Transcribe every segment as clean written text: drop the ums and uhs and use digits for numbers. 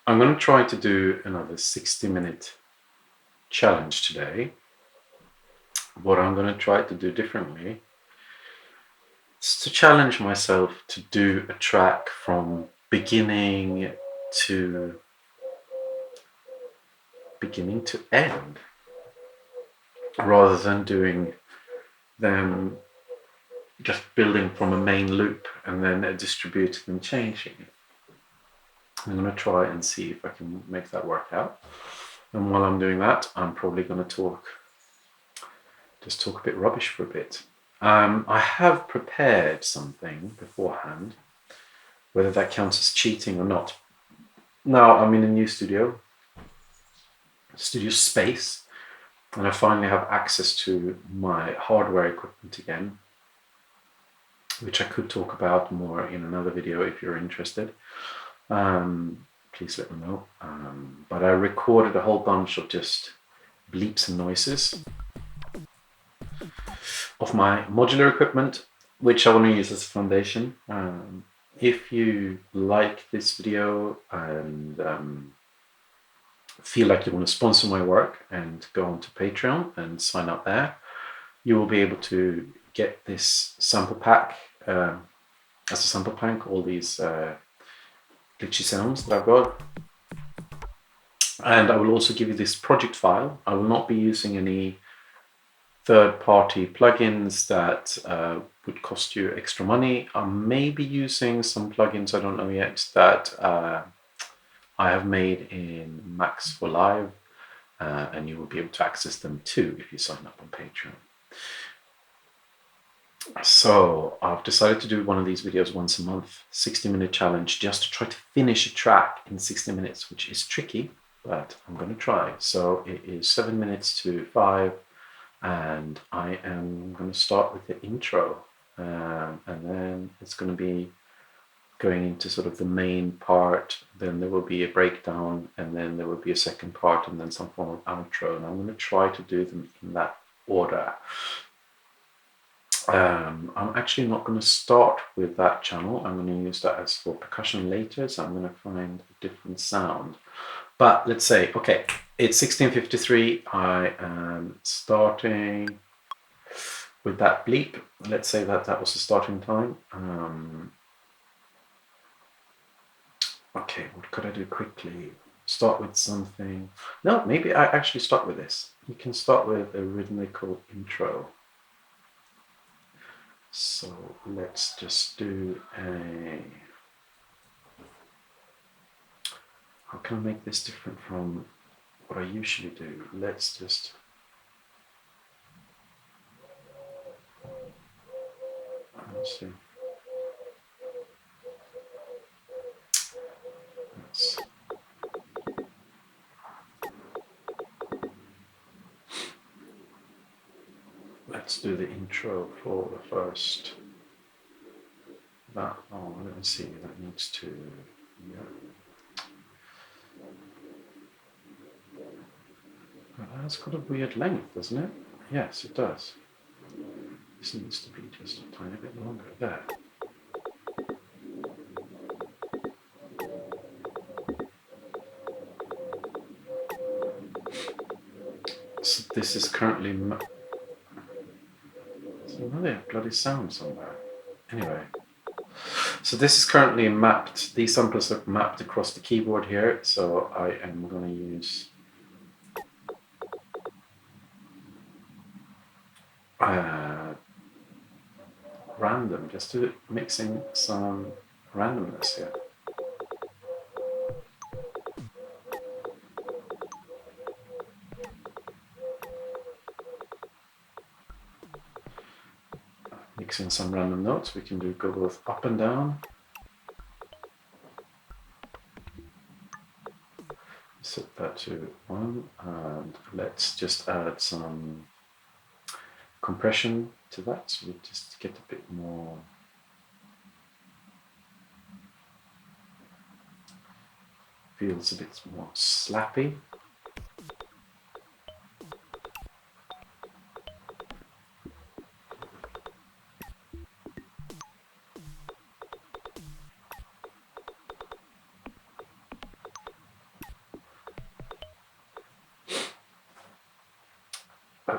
I'm going to try to do another 60-minute challenge today. What I'm going to try to do differently is to challenge myself to do a track from beginning to end, rather than doing them just building from a main loop and then distributing and changing it. I'm going to try and see if I can make that work out. And while I'm doing that, I'm probably going to just talk a bit rubbish for a bit. I have prepared something beforehand, whether that counts as cheating or not. Now I'm in a new studio space, and I finally have access to my hardware equipment again, which I could talk about more in another video if you're interested. Please let me know. But I recorded a whole bunch of just bleeps and noises of my modular equipment, which I want to use as a foundation. If you like this video and feel like you want to sponsor my work and go onto Patreon and sign up there, you will be able to get this sample pack as a sample pack, all these glitchy sounds that I've got. And I will also give you this project file. I will not be using any third-party plugins that would cost you extra money. I may be using some plugins, I don't know yet, that I have made in Max for Live, and you will be able to access them too if you sign up on Patreon. So I've decided to do one of these videos once a month, 60-minute challenge, just to try to finish a track in 60 minutes, which is tricky, but I'm going to try. So it is 7 minutes to 5, and I am going to start with the intro, and then it's going to be going into sort of the main part, then there will be a breakdown, and then there will be a second part, and then some form of outro, and I'm going to try to do them in that order. I'm actually not going to start with that channel. I'm going to use that as for percussion later, so I'm going to find a different sound. But let's say, okay, it's 16:53. I am starting with that bleep. Let's say that that was the starting time. Okay, what could I do quickly? Start with something. No, maybe I actually start with this. You can start with a rhythmical intro. So let's just do a... How can I make this different from what I usually do? Let's just... Let's see. Let's do the intro for the first. That, oh, let me see, that needs to, yeah. That's got a weird length, doesn't it? Yes, it does. This needs to be just a tiny bit longer. There. So this is currently... There's another bloody sound somewhere. Anyway. So this is currently mapped, these samples are mapped across the keyboard here, so I am going to use random, just to mixing some randomness here. Mixing some random notes, we can go both up and down. Set that to 1, and let's just add some compression to that, so we just get a bit more. Feels a bit more slappy.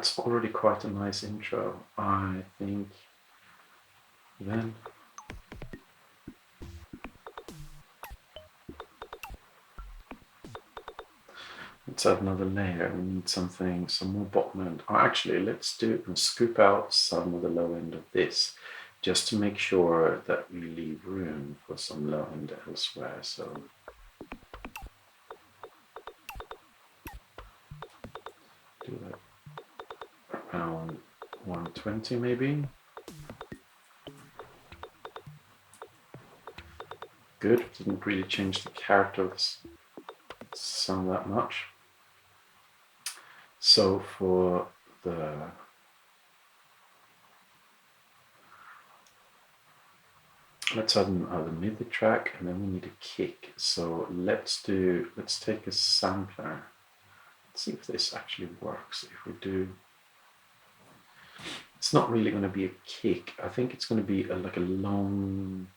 that's already quite a nice intro, I think. Then let's add another layer. We need something, some more bottom end. Oh, actually, let's do it and scoop out some of the low end of this, just to make sure that we leave room for some low end elsewhere. So do that around 120 maybe. Good, didn't really change the character of this sound that much. So for the let's add another MIDI track, and then we need a kick. So let's take a sampler. Let's see if this actually works. If we do, it's not really going to be a kick. I think it's going to be like a long.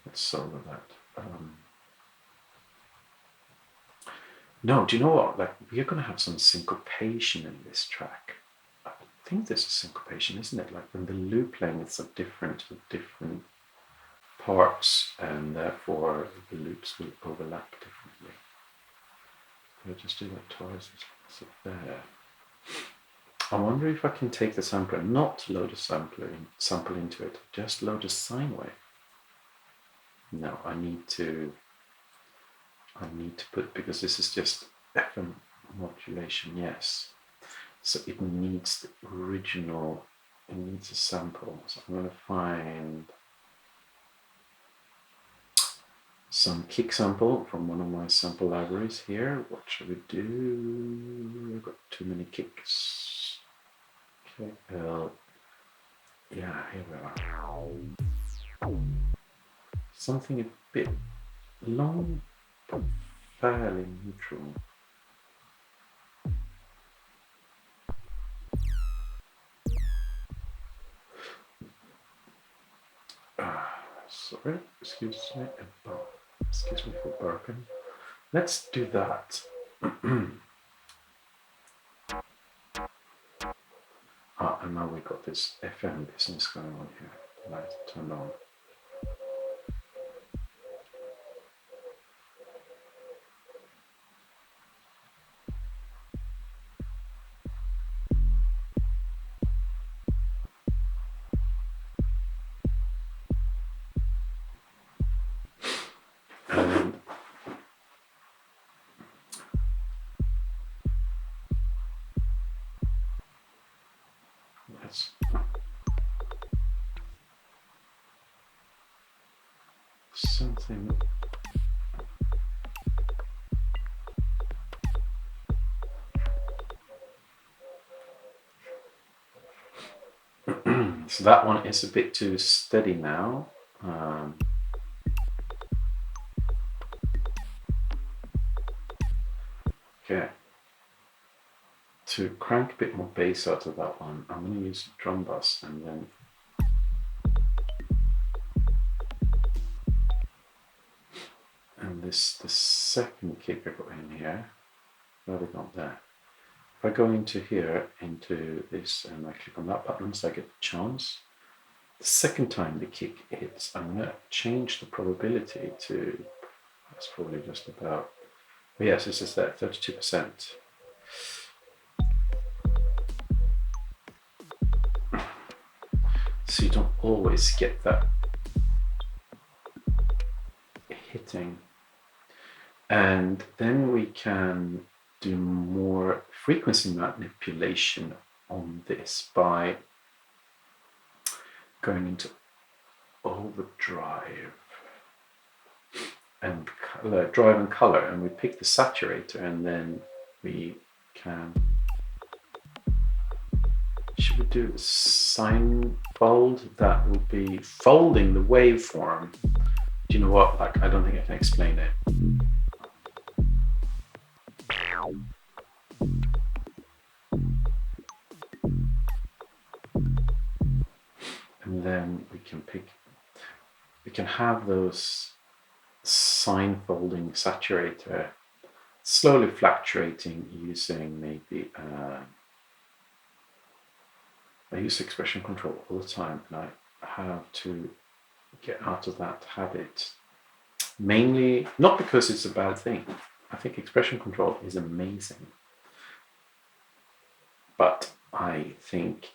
Let's solo that. No, do you know what? Like, we're going to have some syncopation in this track. I think this is syncopation, isn't it? Like when the loop lengths are different with different parts, and therefore the loops will overlap differently. I'll just do that twice. So there. I wonder if I can take the sampler, not load a sample into it, just load a sine wave. No, I need to put, because this is just FM modulation, yes. So it needs the original, it needs a sample. So I'm going to find some kick sample from one of my sample libraries here. What should we do? I've got too many kicks. Okay, yeah, here we are. Something a bit long, but fairly neutral. Sorry, excuse me for burping. Let's do that. And now we got this FM business going on here. The light turned on. And let's something. So that one is a bit too steady now. Okay. To crank a bit more bass out of that one, I'm going to use a drum bus, and then the second kick I got in here. Where have we got there? If I go into here, into this, and I click on that button, so I get the chance. The second time the kick hits, I'm going to change the probability to, that's probably just about, oh yes, this is that 32%. So you don't always get that hitting. And then we can do more frequency manipulation on this by going into overdrive and drive and color, and we pick the saturator, and then we can, should we do sine fold? That would be folding the waveform. Do you know what? Like, I don't think I can explain it. And then we can have those sine folding saturator slowly fluctuating using maybe, I use expression control all the time, and I have to get out of that habit. Mainly, not because it's a bad thing. I think expression control is amazing. But I think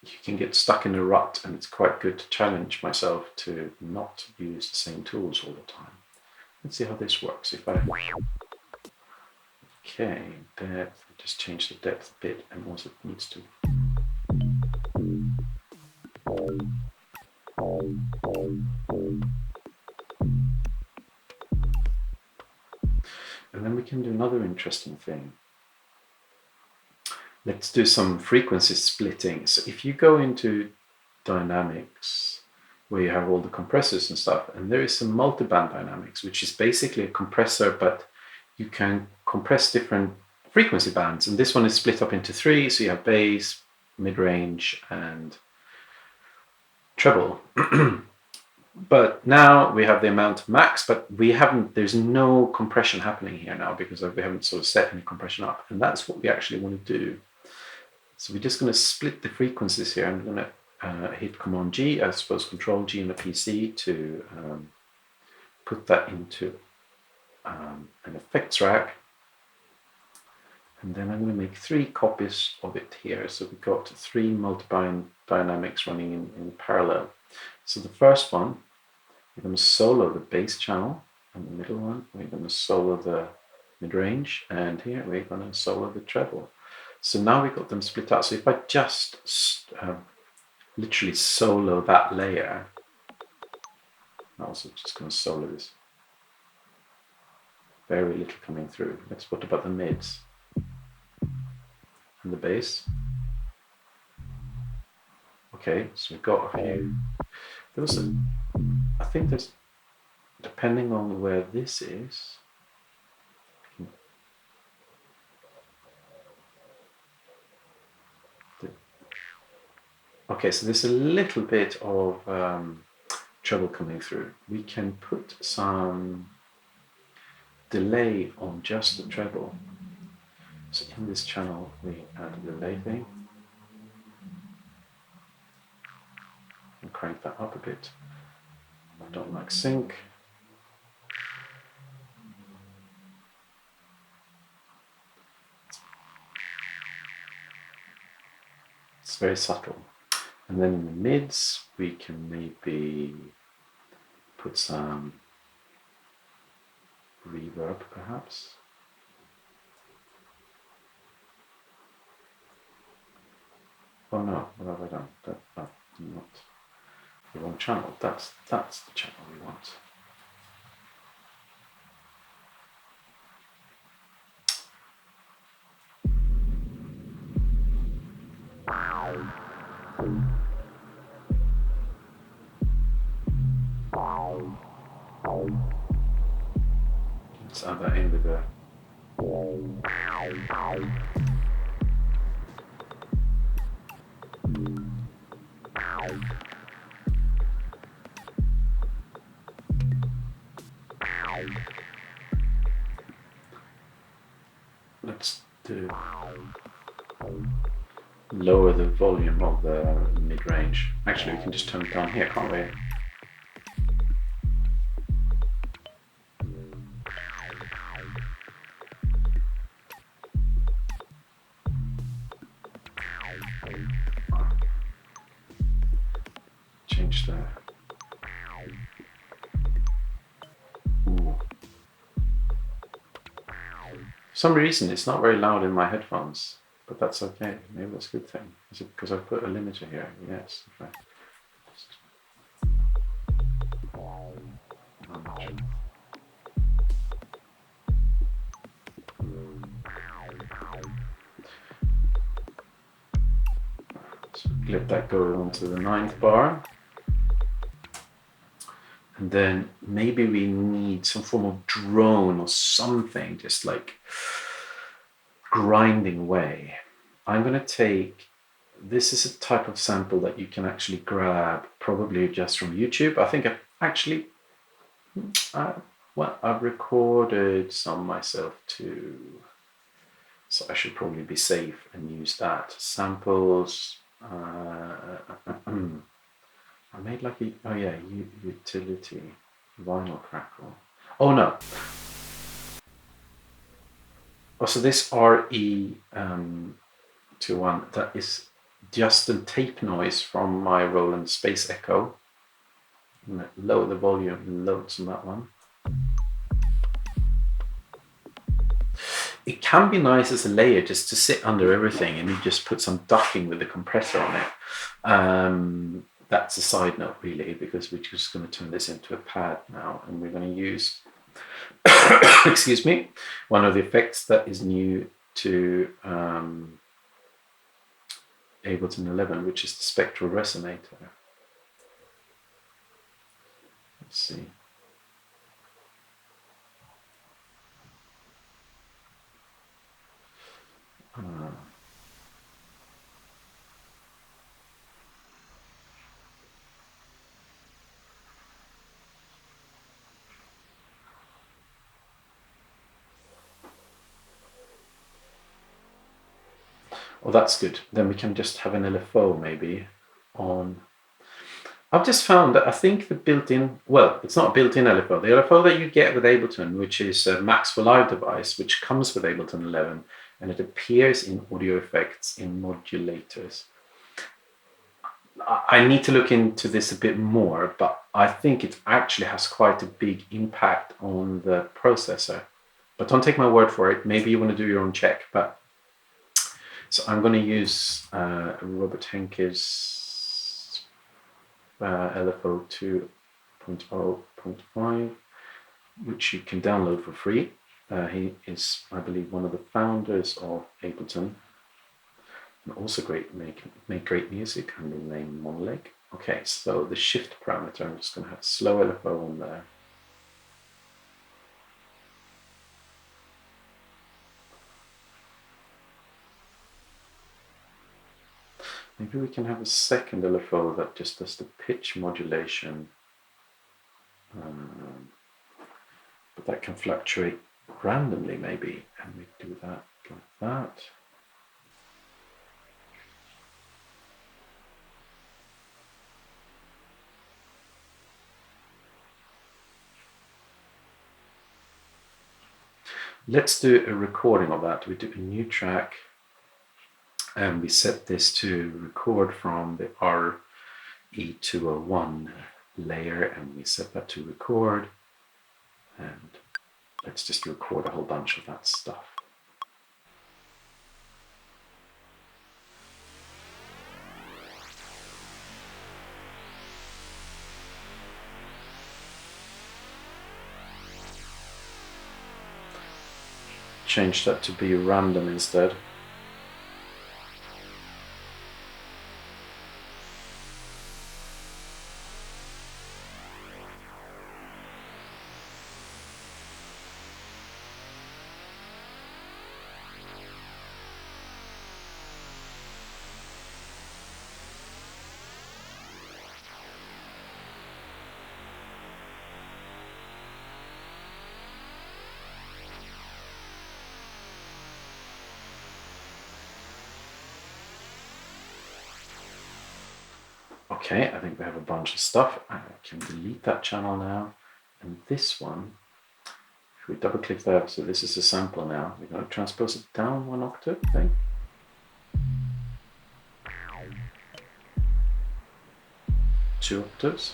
you can get stuck in a rut, and it's quite good to challenge myself to not use the same tools all the time. Let's see how this works. If I depth, just change the depth a bit, and also it needs to. And then we can do another interesting thing. Let's do some frequency splitting. So if you go into dynamics, where you have all the compressors and stuff, and there is some multiband dynamics, which is basically a compressor, but you can compress different frequency bands. And this one is split up into 3, so you have bass, mid-range, and treble. But now we have the amount of max, but there's no compression happening here now because we haven't sort of set any compression up. And that's what we actually want to do. So we're just going to split the frequencies here. I'm going to hit Command G, I suppose Control G on the PC to put that into an effects rack. And then I'm going to make 3 copies of it here. So we've got 3 multiband dynamics running in parallel. So the first one, we're going to solo the bass channel, and the middle one, we're going to solo the mid-range, and here we're going to solo the treble. So now we've got them split out. So if I just literally solo that layer, I'm also just going to solo this. Very little coming through. What about the mids? And the bass? Okay, so we've got a few. I think there's, depending on where this is, okay, so there's a little bit of treble coming through. We can put some delay on just the treble. So in this channel, we add a delay thing and crank that up a bit. I don't like sync. It's very subtle. And then in the mids, we can maybe put some reverb, perhaps. Oh no, what have I done? That's not the wrong channel. That's the channel we want. Let's add that in with the. Let's do lower the volume of the mid-range. Actually, we can just turn it down here, can't we? Change the. Ooh. For some reason, it's not very loud in my headphones, but that's okay. Maybe that's a good thing. Is it because I put a limiter here? Yes. Okay. So let that go onto the 9th bar. And then maybe we need some form of drone or something, just like grinding away. I'm going to take, this is a type of sample that you can actually grab probably just from YouTube. I think I actually, Well, I've recorded some myself too, so I should probably be safe and use that. Samples. I made like a, oh yeah, utility, vinyl crackle. Oh no. Oh, so this RE 21, that is just the tape noise from my Roland Space Echo. Lower the volume, loads on that one. It can be nice as a layer just to sit under everything and you just put some ducking with the compressor on it. That's a side note really, because we're just going to turn this into a pad now and we're going to use, excuse me, one of the effects that is new to Ableton 11, which is the spectral resonator. Let's see. Well, that's good. Then we can just have an LFO maybe on. I've just found that I think the built-in, well, it's not a built-in LFO. The LFO that you get with Ableton, which is a Max for Live device, which comes with Ableton 11, and it appears in audio effects in modulators. I need to look into this a bit more, but I think it actually has quite a big impact on the processor. But don't take my word for it. Maybe you want to do your own check. But so I'm going to use Robert Henke's LFO 2.0.5, which you can download for free. He is, I believe, one of the founders of Ableton, and also make great music under the name Monolake. Okay, so the shift parameter, I'm just going to have slow LFO on there. Maybe we can have a second LFO that just does the pitch modulation, but that can fluctuate randomly maybe, and we do that like that. Let's do a recording of that. We do a new track and we set this to record from the RE201 layer, and we set that to record, and let's just record a whole bunch of that stuff. Change that to be random instead. Okay, I think we have a bunch of stuff. I can delete that channel now. And this one, if we double click that, so this is a sample now. We're going to transpose it down 1 octave, I think. 2 octaves.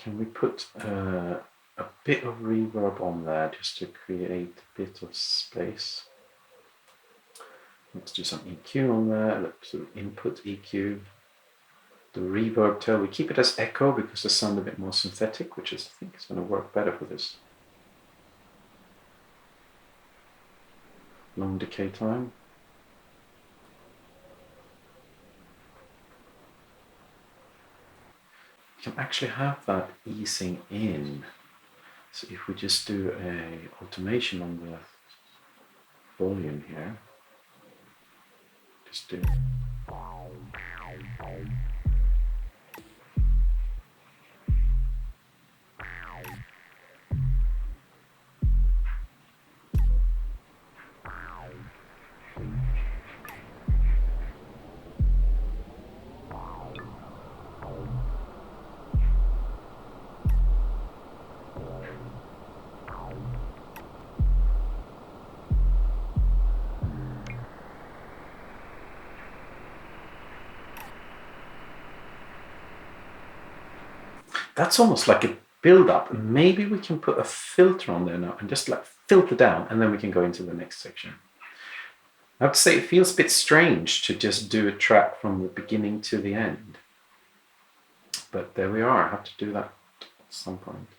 Can we put a bit of reverb on there just to create a bit of space? Let's do some EQ on there. Let's do input EQ. The reverb tail, we keep it as echo because they sound a bit more synthetic, which is, I think is going to work better for this. Long decay time. You can actually have that easing in So if we just do a automation on the volume here, just do. That's almost like a build up. Maybe we can put a filter on there now and just like filter down, and then we can go into the next section. I have to say it feels a bit strange to just do a track from the beginning to the end. But there we are, I have to do that at some point.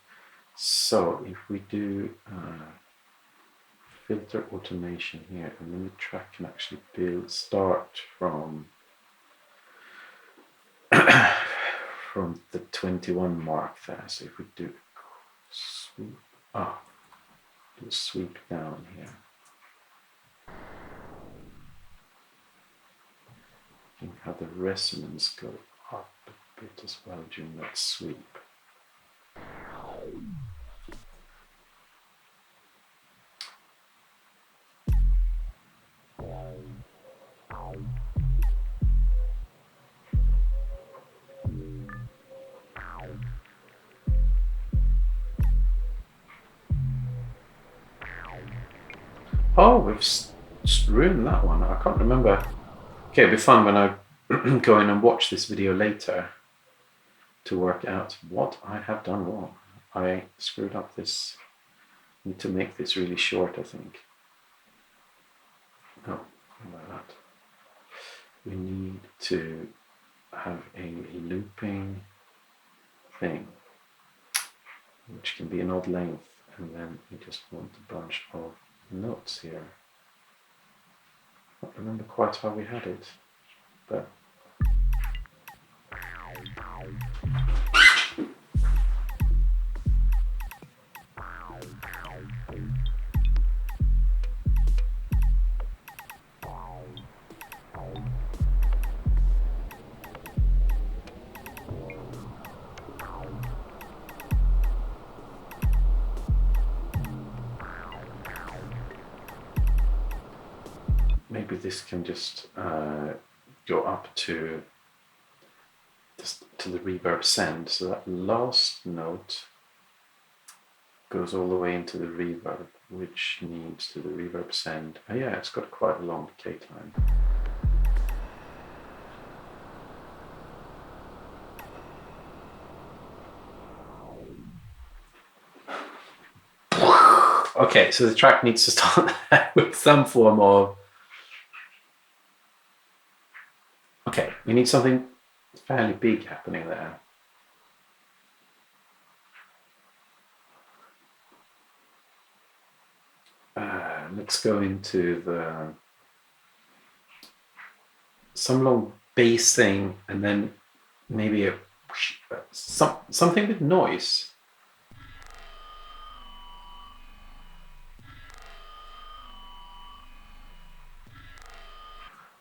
So if we do filter automation here, and then the track can actually start from from the 21 mark there. So if we do sweep, do a sweep down here. You can have the resonance go up a bit as well during that sweep. Oh, we've ruined that one. I can't remember. Okay, it'll be fun when I go in and watch this video later to work out what I have done wrong. I screwed up this. I need to make this really short, I think. Oh, about that. We need to have a looping thing, which can be an odd length, and then we just want a bunch of notes here. I don't remember quite how we had it, but maybe this can just go up to the reverb send, so that last note goes all the way into the reverb, which needs to the reverb send. Oh yeah, it's got quite a long decay time. Okay, so the track needs to start with some form of. Okay, we need something fairly big happening there. Let's go into some long bass thing, and then maybe something with noise.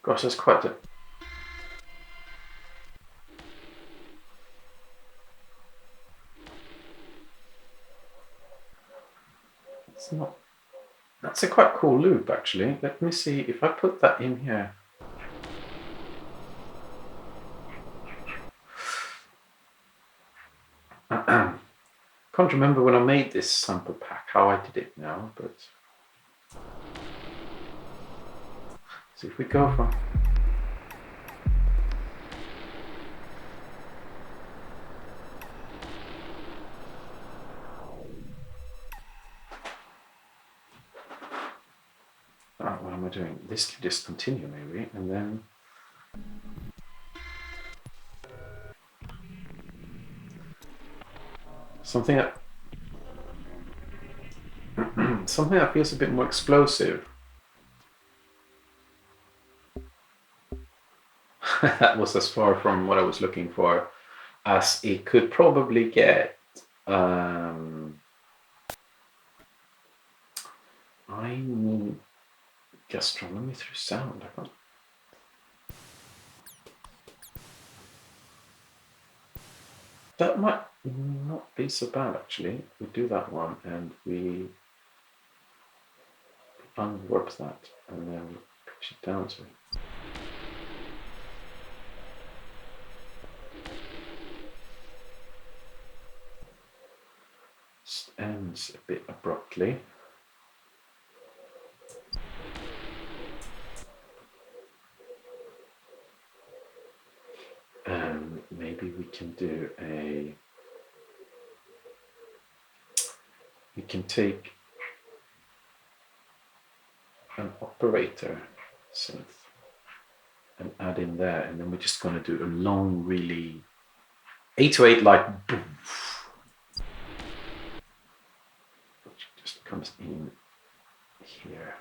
Gosh, that's quite a. It's not. That's a quite cool loop, actually. Let me see if I put that in here. Can't remember when I made this sample pack how I did it now, but so if we go from what am I doing? This can just continue maybe, and then something that something that feels a bit more explosive. That was as far from what I was looking for as it could probably get. I need gastronomy through sound. I can't. That might not be so bad actually. We do that one and we unwarp that and then we pitch it down to it. Ends a bit abruptly. And maybe we can do we can take an operator synth and add in there, and then we're just going to do a long, really 808 like boom, which just comes in here.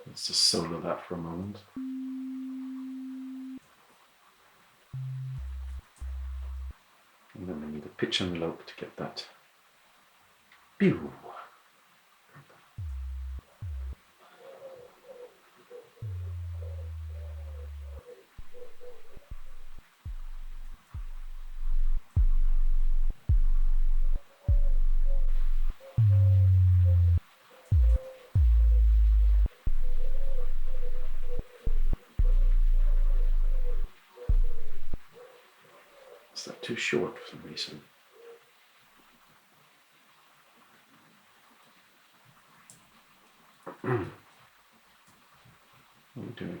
Let's just solo that for a moment. And then we need a pitch envelope to get that. Pew. Is that too short for some reason? What are we doing?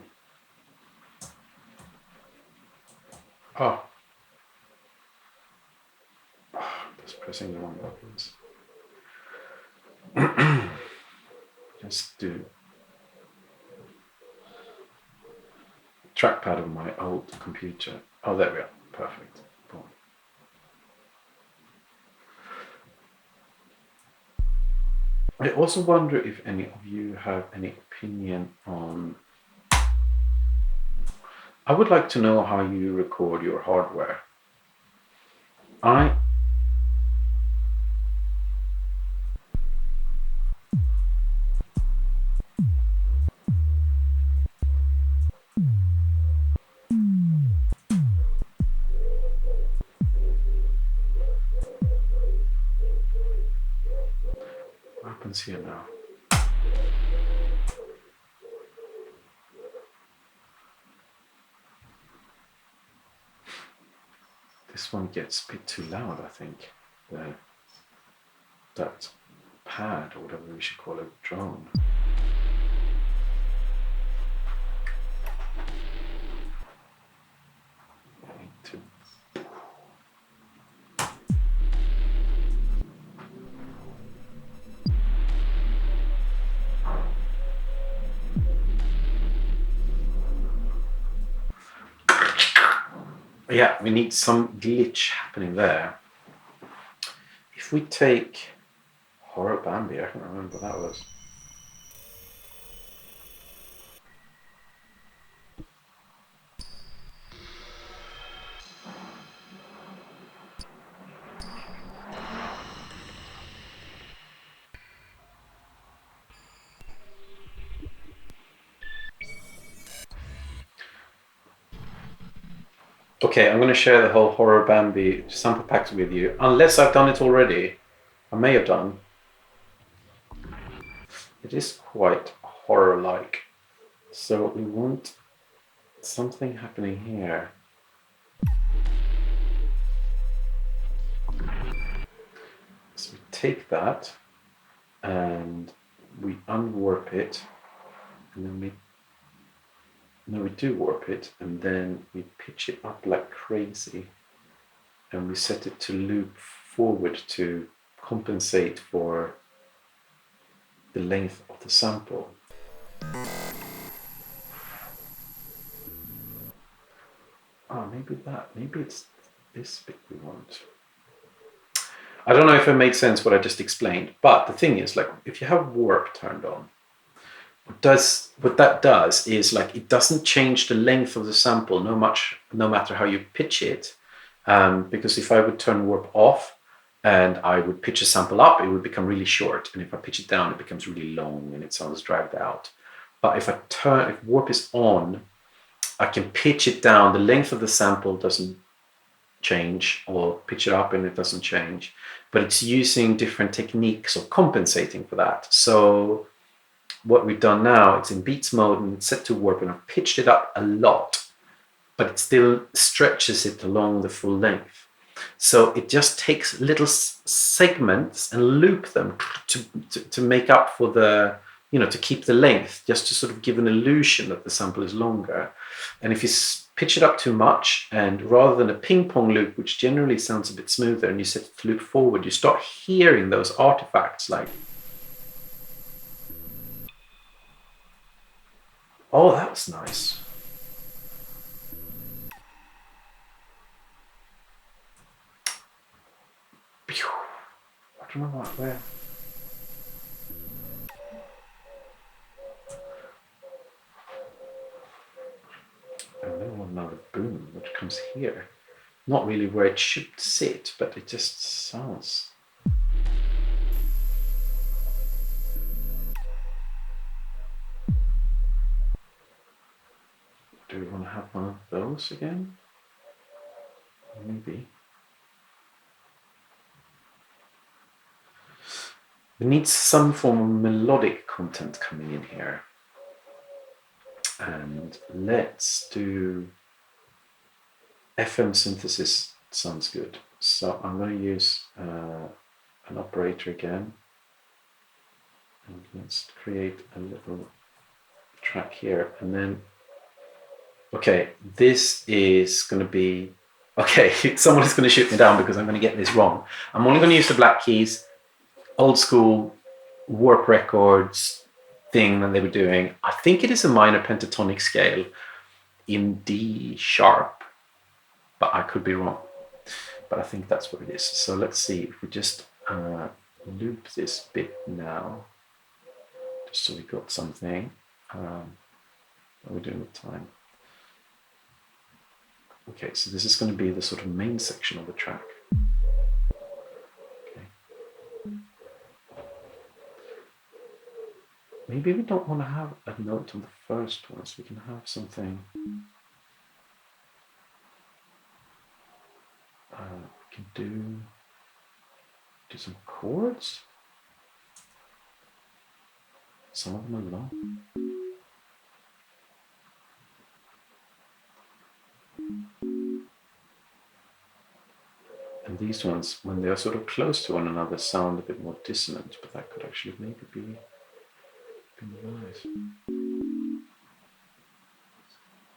Oh. Just pressing the wrong buttons. Just do trackpad on my old computer. Oh, there we are. Perfect. Boom. I also wonder if any of you have any opinion on. I would like to know how you record your hardware. What happens here now? This one gets a bit too loud, I think. That pad, or whatever we should call it, drone. I need to. Yeah, we need some glitch happening there. If we take Horror Bambi, I can't remember what that was. Okay, I'm going to share the whole Horror Bambi sample packs with you, unless I've done it already. I may have done. It is quite horror-like. So we want something happening here. So we take that and we unwarp it, and then we do warp it, and then we pitch it up like crazy, and we set it to loop forward to compensate for the length of the sample. Oh, maybe it's this bit we want. I don't know if it made sense what I just explained, but the thing is, like, if you have warp turned on, what that does is, like, it doesn't change the length of the sample no matter how you pitch it, because if I would turn warp off and I would pitch a sample up, it would become really short, and if I pitch it down, it becomes really long and it sounds dragged out. But if warp is on, I can pitch it down. The length of the sample doesn't change, or pitch it up and it doesn't change, but it's using different techniques of compensating for that. So what we've done now, it's in beats mode and it's set to warp, and I've pitched it up a lot, but it still stretches it along the full length. So it just takes little segments and loop them to make up for the, to keep the length, just to sort of give an illusion that the sample is longer. And if you pitch it up too much, and rather than a ping pong loop, which generally sounds a bit smoother, and you set it to loop forward, you start hearing those artifacts like, oh, that was nice. I don't know where. And then another boom, which comes here. Not really where it should sit, but it just sounds. Do we want to have one of those again? Maybe. We need some form of melodic content coming in here. And let's do FM synthesis. Sounds good. So I'm going to use an operator again. And let's create a little track here. And then, okay, this is going to be, okay, someone is going to shoot me down because I'm going to get this wrong. I'm only going to use the black keys, old school Warp Records thing that they were doing. I think it is a minor pentatonic scale in D sharp, but I could be wrong. But I think that's what it is. So let's see if we just loop this bit now, just so we got something. What are we doing with time? Okay, so this is going to be the sort of main section of the track. Maybe we don't want to have a note on the first one, so we can have something. We can do some chords. Some of them are long. And these ones, when they are sort of close to one another, sound a bit more dissonant, but that could actually maybe be nice.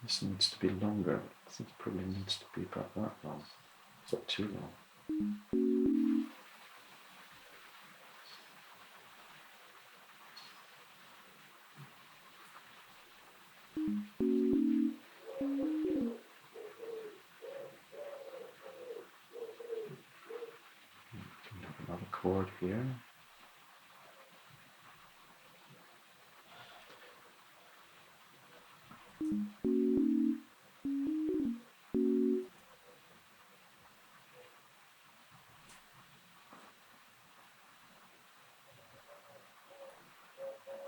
This needs to be longer. I think it probably needs to be about that long. It's not too long. Another chord here.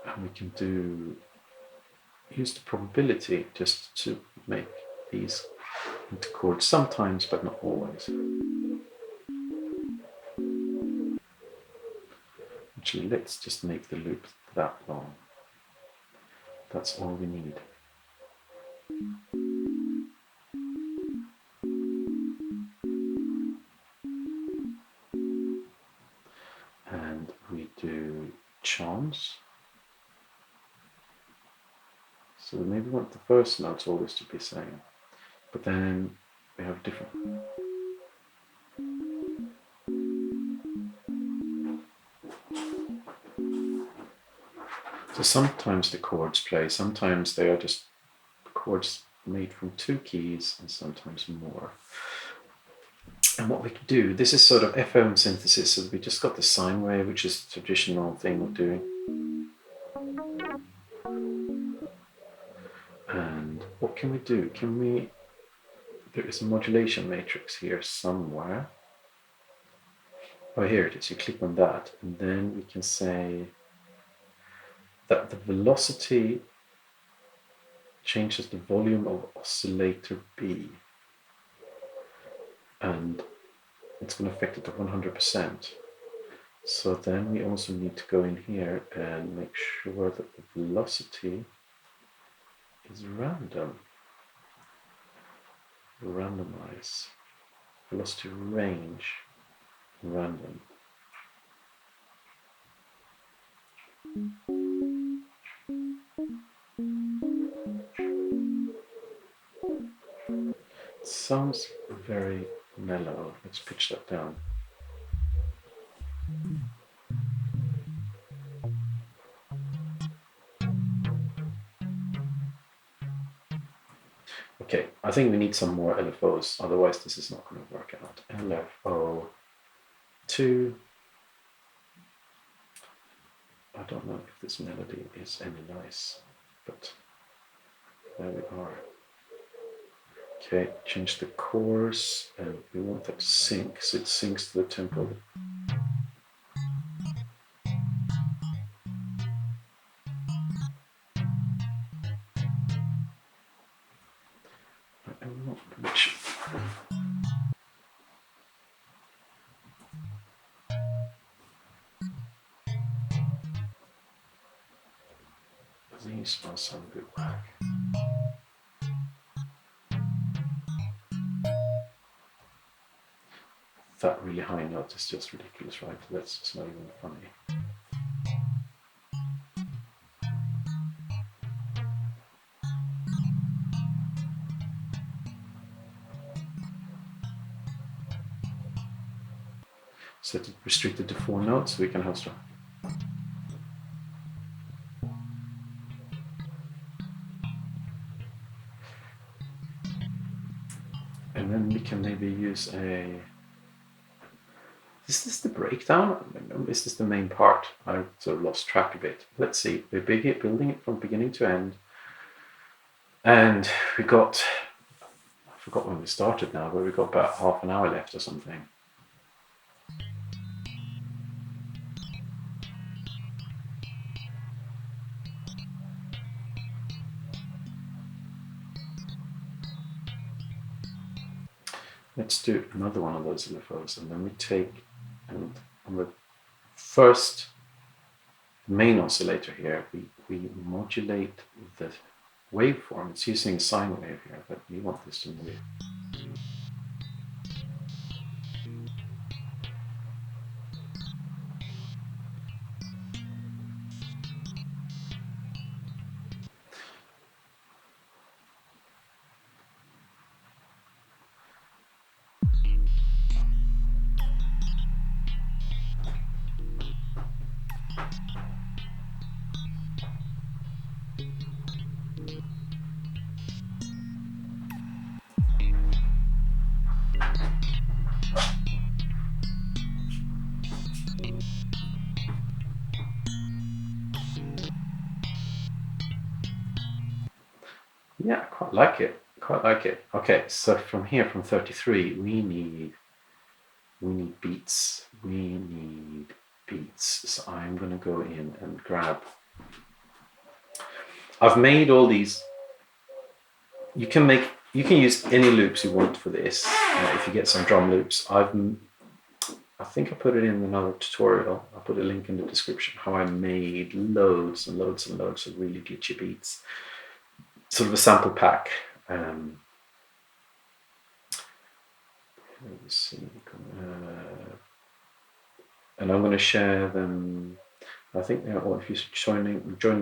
And we can use the probability just to make these into chords sometimes, but not always. Actually, let's just make the loop that long. That's all we need. And we do chance. So we maybe want the first notes always to be same, but then we have different. So sometimes the chords play, sometimes they are just chords made from 2 keys, and sometimes more. And what we can do, this is sort of FM synthesis, so we just got the sine wave, which is the traditional thing of doing. what can we do? There is a modulation matrix here somewhere. Oh, here it is. You click on that, and then we can say that the velocity changes the volume of oscillator B, and it's going to affect it to 100%. So then we also need to go in here and make sure that the velocity is random. Randomize. Velocity range, random. It sounds very mellow. Let's pitch that down. Okay, I think we need some more LFOs, otherwise this is not going to work out. LFO 2. I don't know if this melody is any nice, but there we are. Okay, change the chorus, and we want that to sync, so it syncs to the tempo. I am not which. These all sound a bit whack. That really high note is just ridiculous, right? That's just not even funny. Set it restricted to 4 notes, so we can have some. And then we can maybe use a. Is this the breakdown? Is this the main part? I sort of lost track of it. Let's see. We're building it from beginning to end. And we got, I forgot when we started now, but we got about half an hour left or something. Let's do another one of those LFOs, and then we take, and on the first main oscillator here, we modulate the waveform. It's using a sine wave here, but we want this to move. Yeah, I quite like it. Quite like it. Okay, so from here, from 33, we need beats. We need beats. So I'm going to go in and grab. I've made all these. You can use any loops you want for this. If you get some drum loops, I think I put it in another tutorial. I'll put a link in the description how I made loads and loads and loads of really glitchy beats. Sort of a sample pack. Let me see. And I'm going to share them. I think if you join me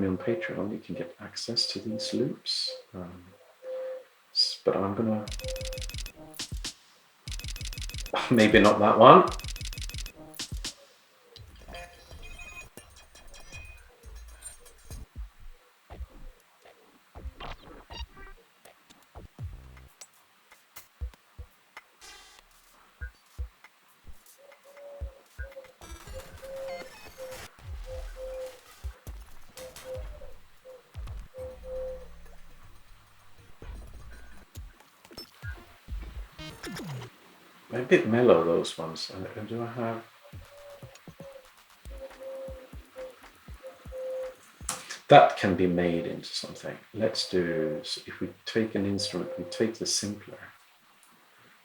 on Patreon, you can get access to these loops. But I'm going to maybe not that one. They're a bit mellow, those ones. And do I have... That can be made into something. Let's do, so if we take an instrument, we take the simpler,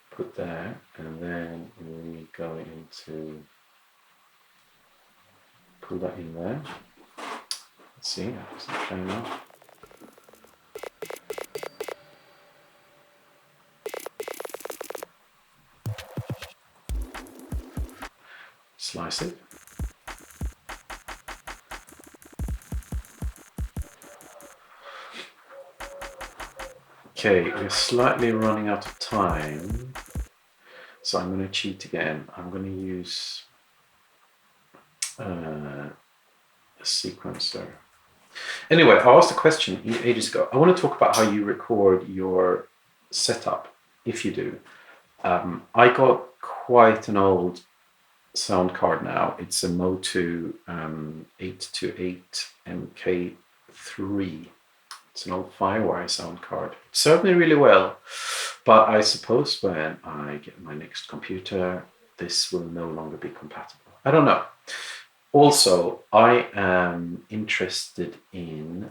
put there, and then we go into, pull that in there. Let's see, how does it turn out? Slice it. Okay, we're slightly running out of time, so I'm going to cheat again. I'm going to use a sequencer. Anyway, I asked a question ages ago. I want to talk about how you record your setup, if you do. I got quite an old sound card now. It's a Motu 828 MK3. It's an old Firewire sound card. It served me really well, but I suppose when I get my next computer, this will no longer be compatible. I don't know. Also, I am interested in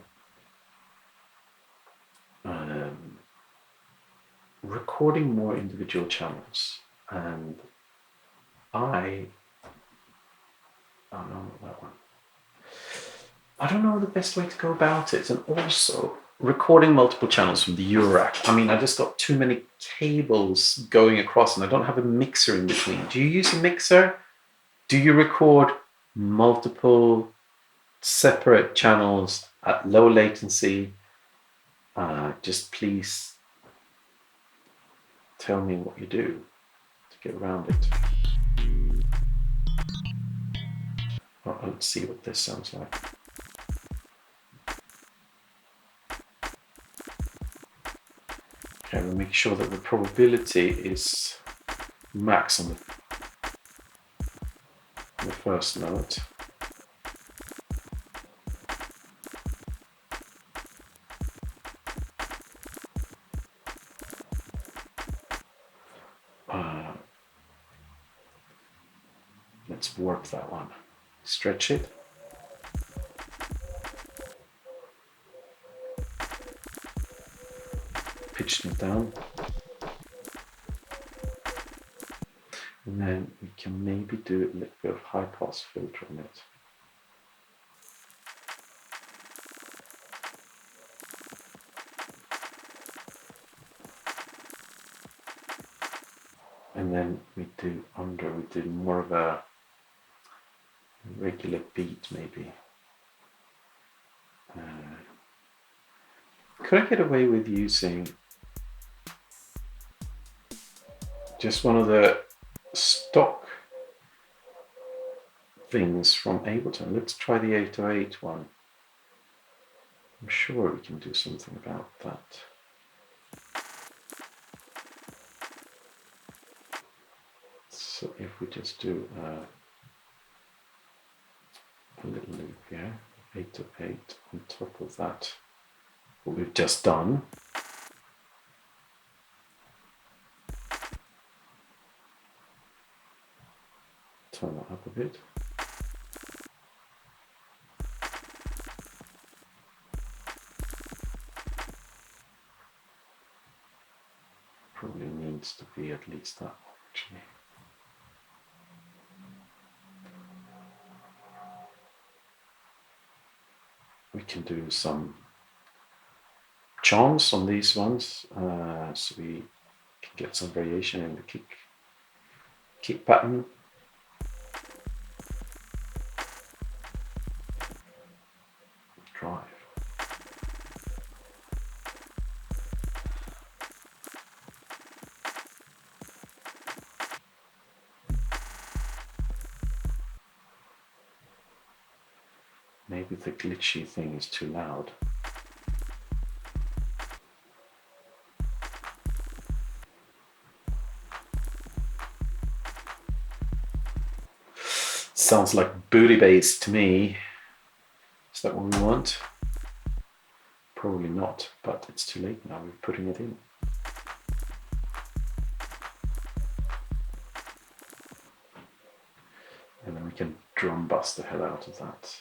recording more individual channels, and I don't know that one. I don't know the best way to go about it, and also recording multiple channels from the Eurorack. I mean, I just got too many cables going across, and I don't have a mixer in between. Do you use a mixer? Do you record multiple separate channels at low latency? Just please tell me what you do to get around it. Well, let's see what this sounds like. Okay, we'll make sure that the probability is max on the first note. Let's warp that one. Stretch it. Pitch it down. And then we can maybe do a little bit of high pass filter on it. And then we do more of a regular beat maybe. Could I get away with using just one of the stock things from Ableton? Let's try the 808 one. I'm sure we can do something about that. So if we just do a little loop here, 808 on top of that, what we've just done. Turn that up a bit. Probably needs to be at least that actually. We can do some charms on these ones, so we can get some variation in the kick pattern. Drive. Maybe the glitchy thing is too loud. Sounds like booty bass to me. Is that what we want? Probably not, but it's too late now. We're putting it in. we can drum bust the hell out of that.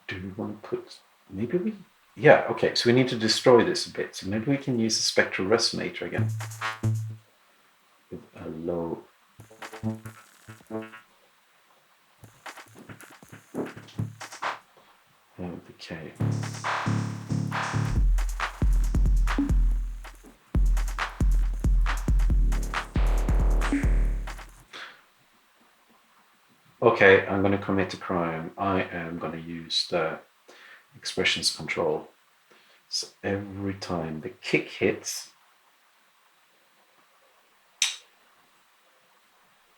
Do we want to put, maybe we, yeah, okay, so we need to destroy this a bit. So maybe we can use the spectral resonator again with a low. Okay. Okay, I'm going to commit a crime. I am going to use the expressions control. So every time the kick hits,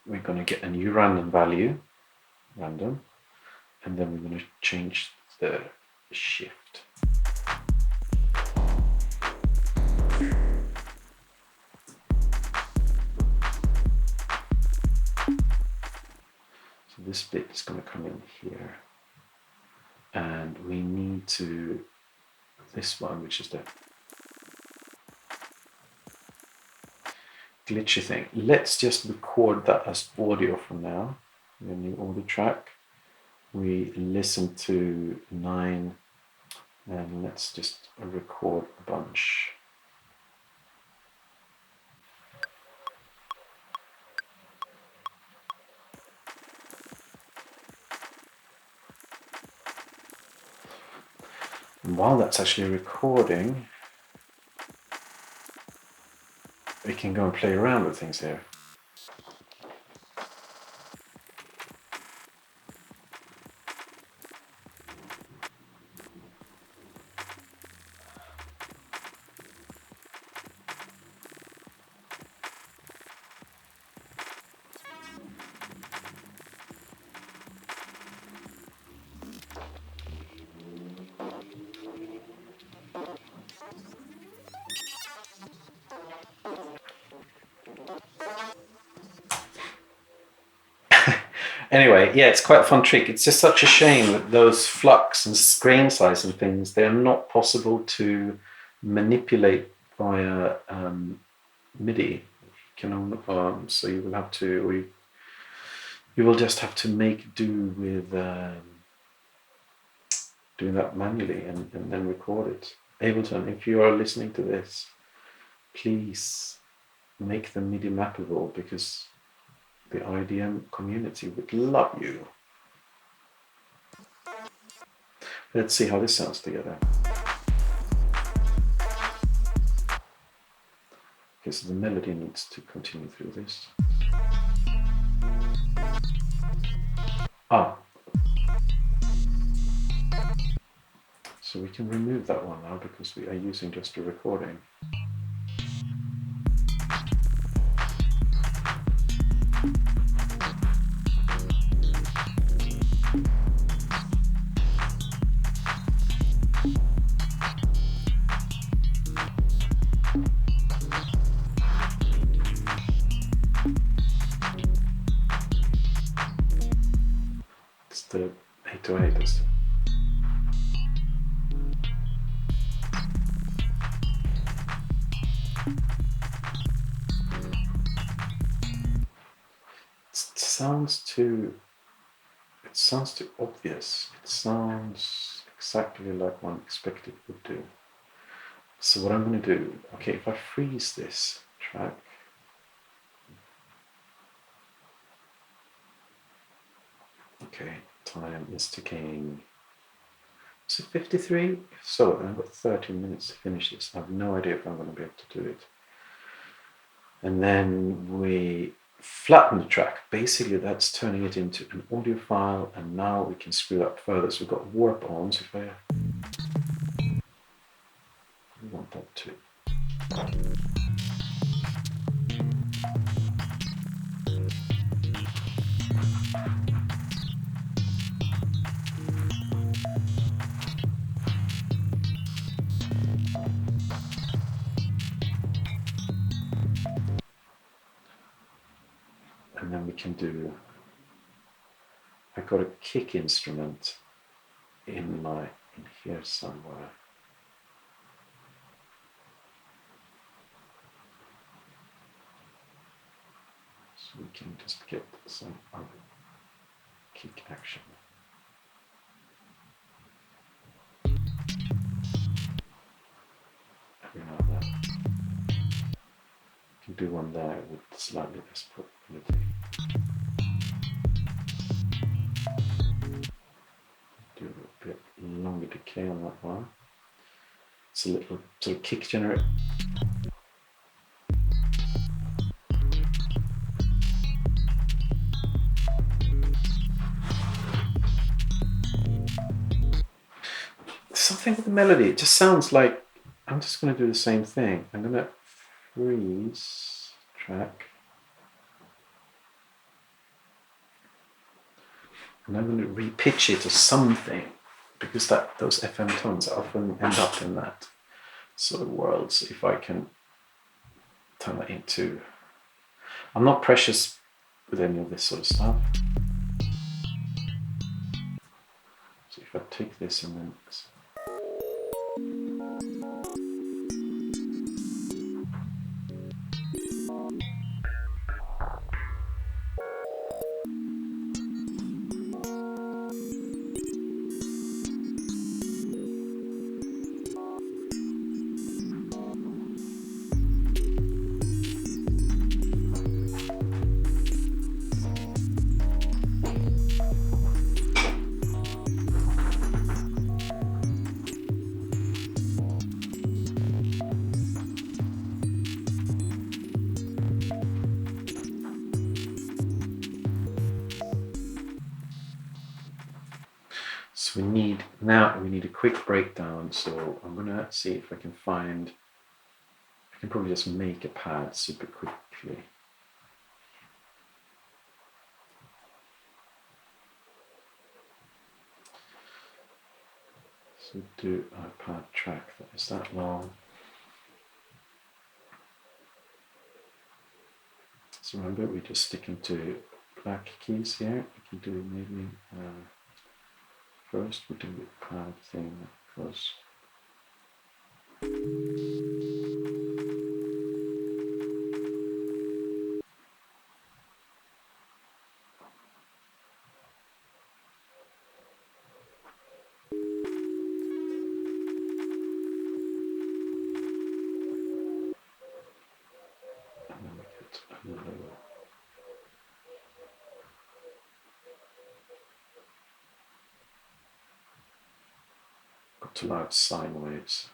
we're going to get a new random value, random, and then we're going to change the shift. So this bit is going to come in here, and we need to, this one, which is the glitchy thing. Let's just record that as audio for now. The new audio track. We listen to 9, and let's just record a bunch. And while that's actually recording, we can go and play around with things here. Anyway, yeah, it's quite a fun trick. It's just such a shame that those flux and screen size and things, they're not possible to manipulate via MIDI. So you will have to, you will just have to make do with doing that manually and then record it. Ableton, if you are listening to this, please make them MIDI mappable, because the IDM community would love you. Let's see how this sounds together. Okay, so the melody needs to continue through this. So we can remove that one now because we are using just a recording. It's the 808, is it? It sounds too obvious. It sounds exactly like one expected would do. So what I'm going to do, okay, if I freeze this track, okay, time is ticking. Is it 53? If so, I've got 13 minutes to finish this. I have no idea if I'm going to be able to do it. And then we flatten the track. Basically, that's turning it into an audio file, and now we can screw that further. So we've got warp on. So if I want that to. And then we can do I got a kick instrument in here somewhere. So we can just get some other kick action. Every now and then. Can do one there with slightly less probability. Do a bit longer decay on that one. It's a little sort of kick generator. Something with the melody, it just sounds like, I'm just going to do the same thing. I'm going to freeze track. And I'm going to repitch it or something, because those FM tones often end up in that sort of world. So if I can turn that into, I'm not precious with any of this sort of stuff. So if I take this and then so we need a quick breakdown. So I'm gonna see if I can find, I can probably just make a pad super quickly. So do a pad track that is that long. So remember, we're just sticking to black keys here. We can do maybe first we do the pad thing that goes. And then we get another. Got to loud sine waves.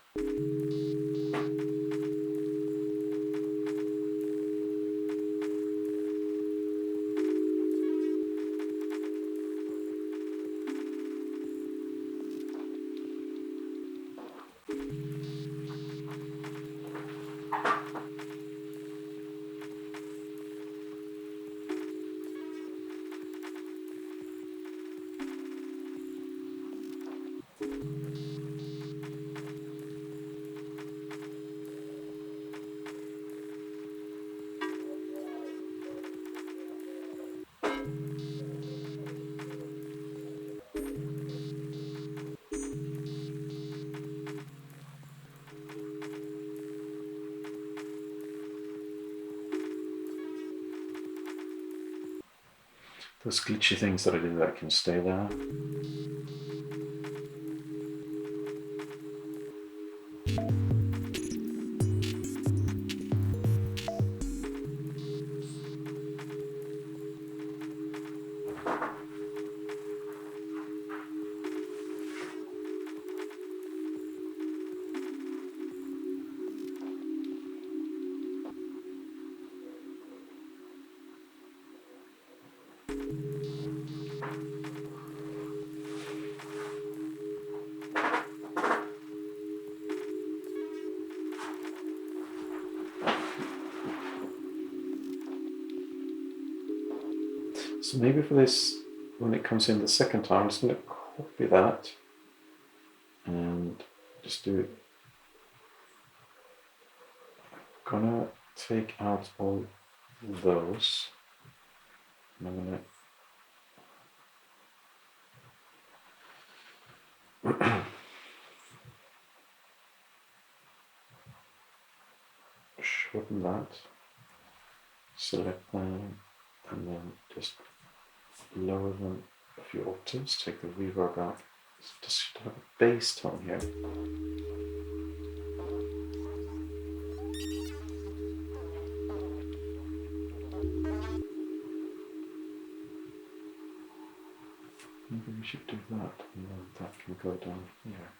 Those glitchy things that I did that can stay there. So maybe for this, when it comes in the second time, I'm just going to copy that and just do it. I'm gonna take out all those. And I'm gonna shorten that, select them, and then just lower them a few octaves, take the reverb out. Just have a bass tone here. Maybe we should do that, and then that can go down here.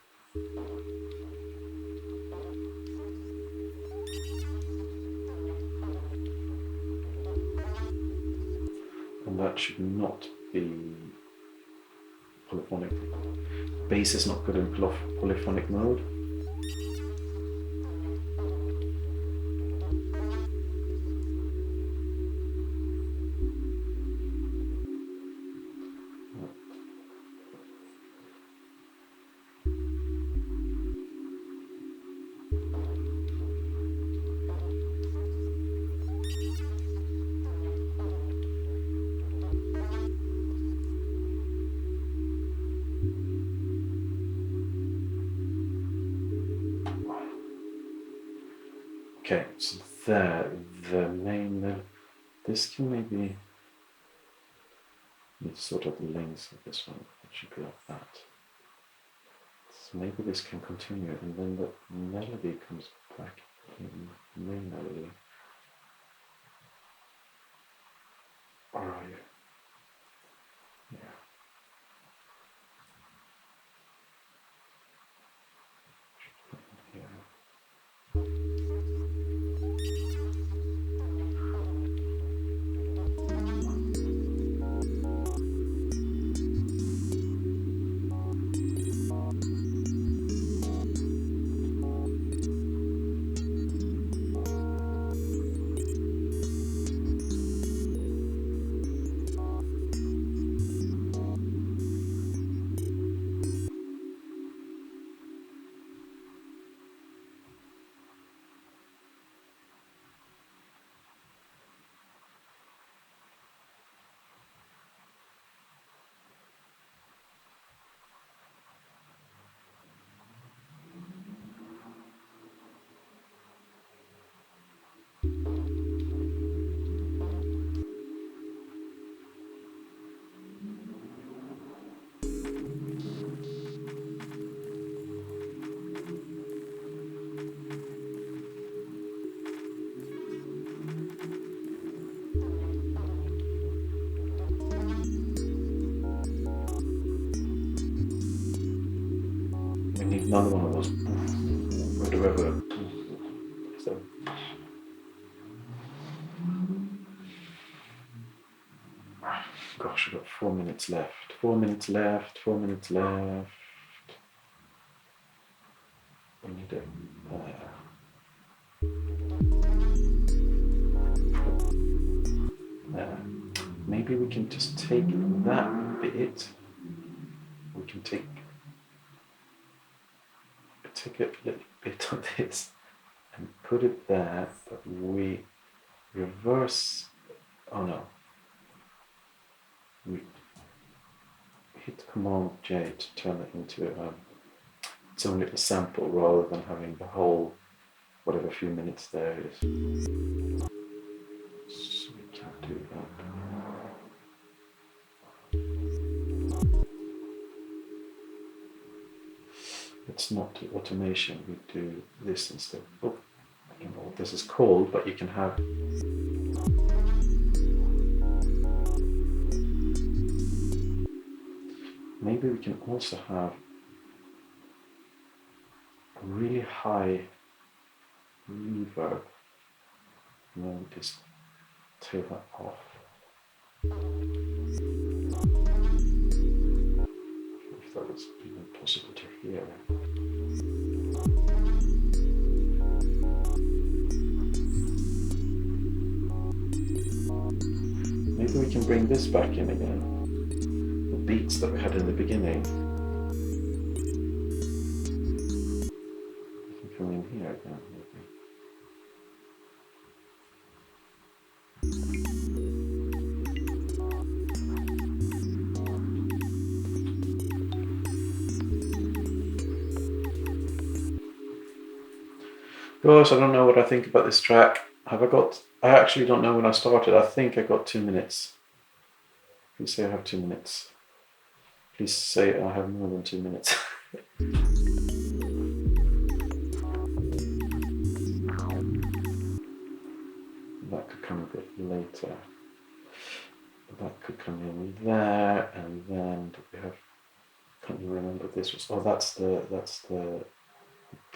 And that should not be polyphonic. Bass is not good in polyphonic mode. Okay, so there, the main, this can maybe, it's sort of the length of this one, it should be like that. So maybe this can continue, and then the melody comes back in, main melody. Or are you? Yeah. Another one of those with the reverb. So, gosh, I've got 4 minutes left. 4 minutes left. 4 minutes left. We need it there. Maybe we can just take that bit. We can take a little bit of this and put it there, but we reverse. Oh no. We hit Command J to turn it into its own little sample rather than having the whole, whatever few minutes there is. So we can't do that. It's not the automation, we do this instead. Oh, I don't know what this is called, but you can have maybe we can also have a really high reverb and then we just tail that off. If that was even possible to hear. Maybe we can bring this back in again. The beats that we had in the beginning. We can come in here again, maybe. Gosh, I don't know what I think about this track. I actually don't know when I started. I think I got 2 minutes. Please say I have 2 minutes. Please say I have more than 2 minutes. That could come a bit later. That could come in there, and then we have. Can't you remember this was? Oh, that's the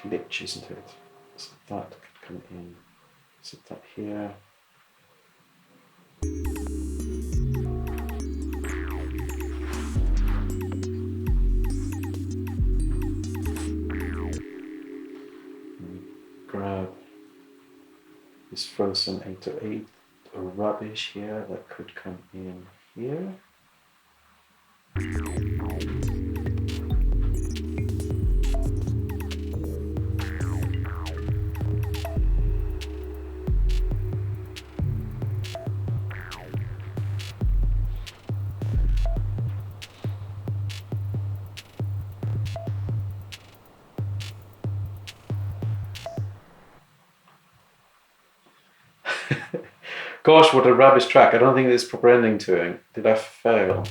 glitch, isn't it? So that could come in. Set that here. Grab this frozen 808 rubbish here that could come in here. Gosh, what a rubbish track. I don't think there's proper ending to it. Did I fail?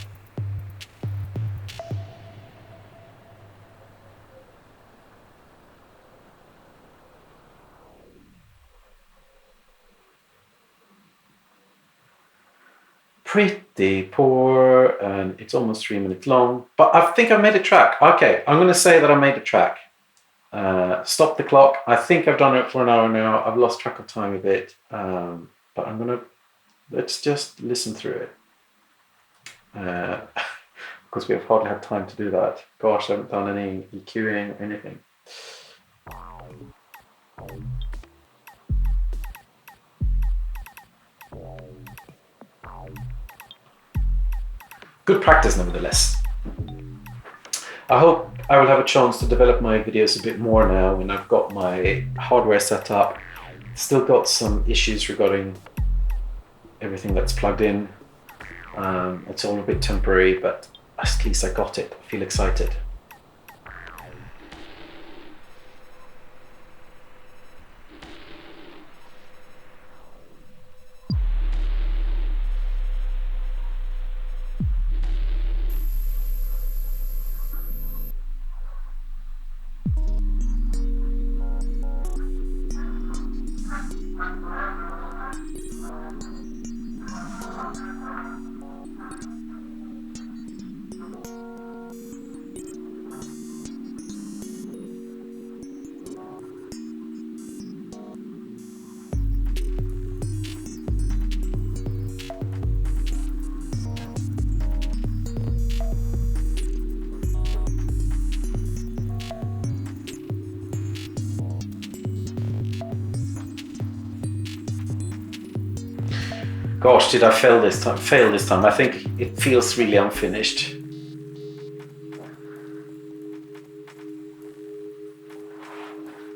Pretty poor, and it's almost 3 minutes long, but I think I made a track. Okay, I'm going to say that I made a track. Stop the clock. I think I've done it for an hour now. I've lost track of time a bit, but let's just listen through it. Because we have hardly had time to do that. Gosh, I haven't done any EQing or anything. Good practice, nevertheless. I hope I will have a chance to develop my videos a bit more now when I've got my hardware set up. Still got some issues regarding everything that's plugged in. It's all a bit temporary, but at least I got it. I feel excited. Gosh, did I fail this time? I think it feels really unfinished.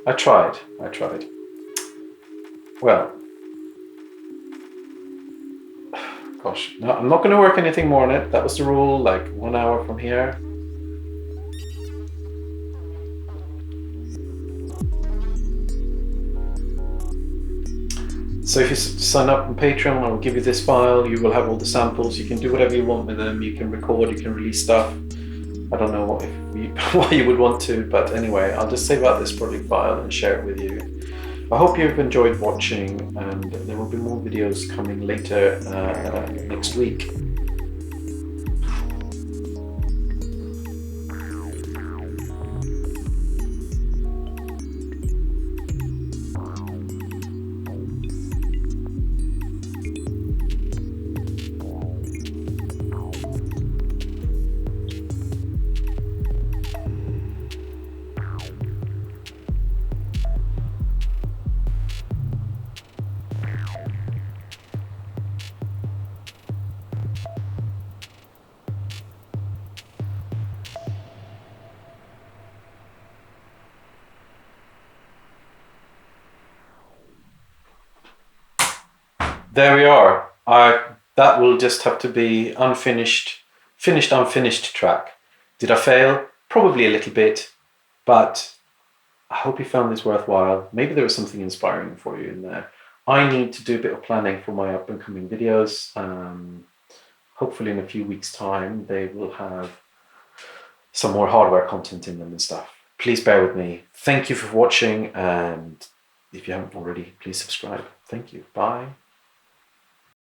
I tried. Well, gosh, no, I'm not going to work anything more on it. That was the rule, like 1 hour from here. So if you sign up on Patreon, I will give you this file. You will have all the samples. You can do whatever you want with them. You can record, you can release stuff. I don't know why you would want to, but anyway, I'll just save out this project file and share it with you. I hope you've enjoyed watching, and there will be more videos coming later next week. There we are. That will just have to be finished, unfinished track. Did I fail? Probably a little bit, but I hope you found this worthwhile. Maybe there was something inspiring for you in there. I need to do a bit of planning for my up and coming videos. Hopefully in a few weeks' time, they will have some more hardware content in them and stuff. Please bear with me. Thank you for watching, and if you haven't already, please subscribe. Thank you. Bye.